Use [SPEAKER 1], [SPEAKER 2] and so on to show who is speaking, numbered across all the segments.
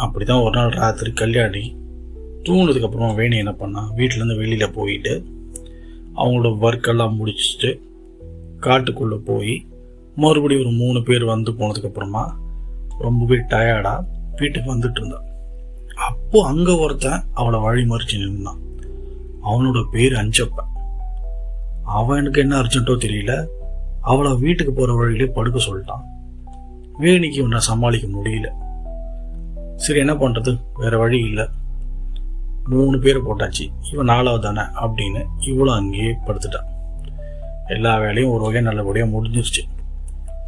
[SPEAKER 1] அப்படிதான் ஒரு நாள் ராத்திரி கல்யாணி தூங்கினதுக்கப்புறம் வேணி என்ன பண்ணா, வீட்டிலேருந்து வெளியில் போயிட்டு அவங்களோட ஒர்க்கெல்லாம் முடிச்சுட்டு காட்டுக்குள்ளே போய் மறுபடியும் ஒரு 3 பேர் வந்து போனதுக்கப்புறமா ரொம்பவே டயர்டாக வீட்டுக்கு வந்துட்டு இருந்தான். அப்போ அங்கே ஒருத்தன் அவளை வழி மறிச்சு நின்றான். அவனோட பேர் அஞ்சப்பன். அவனுக்கு என்ன அர்ஜென்ட்டோ தெரியல, அவளை வீட்டுக்கு போகிற வழியிலே படுக்க சொல்லிட்டான். வேணிக்கு இவனை சமாளிக்க முடியல. சரி என்ன பண்ணுறது, வேறு வழி இல்லை. 3 பேர் போட்டாச்சு, இவன் 4வது தானே அப்படின்னு இவளும் அங்கேயே படுத்துட்டான். எல்லா வேலையும் ஒரு வகை நல்லபடியாக முடிஞ்சிருச்சு.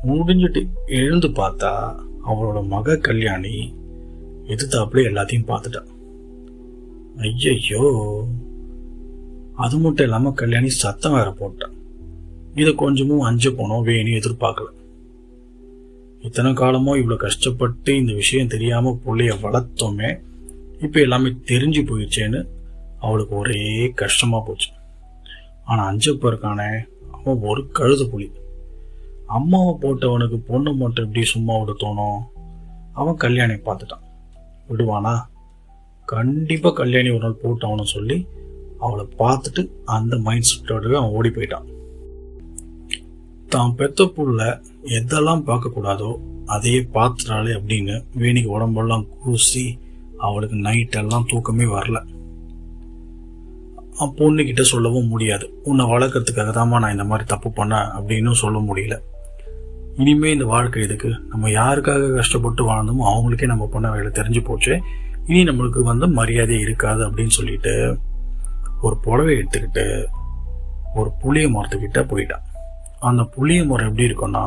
[SPEAKER 1] முடிஞ்சிட்டு எழுந்து பார்த்தா அவளோட மக கல்யாணி எதிர்த்தாப்புல எல்லாத்தையும் பார்த்துட்டான். ஐயையோ, அது மட்டும் இல்லாமல் கல்யாணி சத்தம் வேற போட்டான். இதை கொஞ்சமும் அஞ்சு போனோம் வேணி எதிர்பார்க்கல. இத்தனை காலமோ இவ்வளோ கஷ்டப்பட்டு இந்த விஷயம் தெரியாமல் பிள்ளைய வளர்த்தோமே, இப்போ எல்லாமே தெரிஞ்சு போயிடுச்சேன்னு அவளுக்கு ஒரே கஷ்டமாக போச்சு. ஆனால் அஞ்சப்ப இருக்கானே, அவன் ஒரு கழுத புலி. அம்மாவை போட்டவனுக்கு பொண்ணு மட்டும் எப்படி சும்மா விட தோணும்? அவன் கல்யாணியை பார்த்துட்டான், விடுவானா? கண்டிப்பாக கல்யாணி ஒரு நாள் போட்டவனு சொல்லி அவளை பார்த்துட்டு அந்த மைண்ட் செட்டோடவே அவன் ஓடி போயிட்டான். தான் பெத்த புள்ள எதெல்லாம் பார்க்கக்கூடாதோ அதையே பார்த்துட்டாலே அப்படின்னு வேணிக்கு உடம்பெல்லாம் கூசி அவளுக்கு நைட்டெல்லாம் தூக்கமே வரல. பொண்ணுக்கிட்ட சொல்லவும் முடியாது, உன்னை வளர்க்கறதுக்காக தாம்மா நான் இந்த மாதிரி தப்பு பண்ணேன் அப்படின்னு சொல்ல முடியல. இனிமே இந்த வாழ்க்கை இதுக்கு, நம்ம யாருக்காக கஷ்டப்பட்டு வாழ்ந்தோமோ அவங்களுக்கே நம்ம பண்ண வேலை தெரிஞ்சு போச்சு, இனி நம்மளுக்கு மரியாதை இருக்காது அப்படின்னு சொல்லிட்டு ஒரு புடவை எடுத்துக்கிட்டு ஒரு புளிய மரத்துக்கிட்ட போயிட்டான். அந்த புளிய மரம் எப்படி இருக்குன்னா,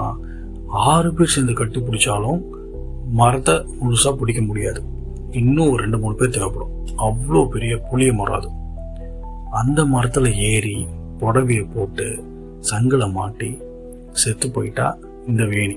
[SPEAKER 1] 6 பேர் சேர்ந்து கட்டி பிடிச்சாலும் மரத்தை முழுசாக பிடிக்க முடியாது. இன்னும் ஒரு 2-3 பேர் தேவைப்படும். அவ்வளோ பெரிய புளிய மரம் அது. அந்த மரத்தில் ஏறி புடவையை போட்டு சங்கில மாட்டி செத்து போயிட்டா இந்த வேணி.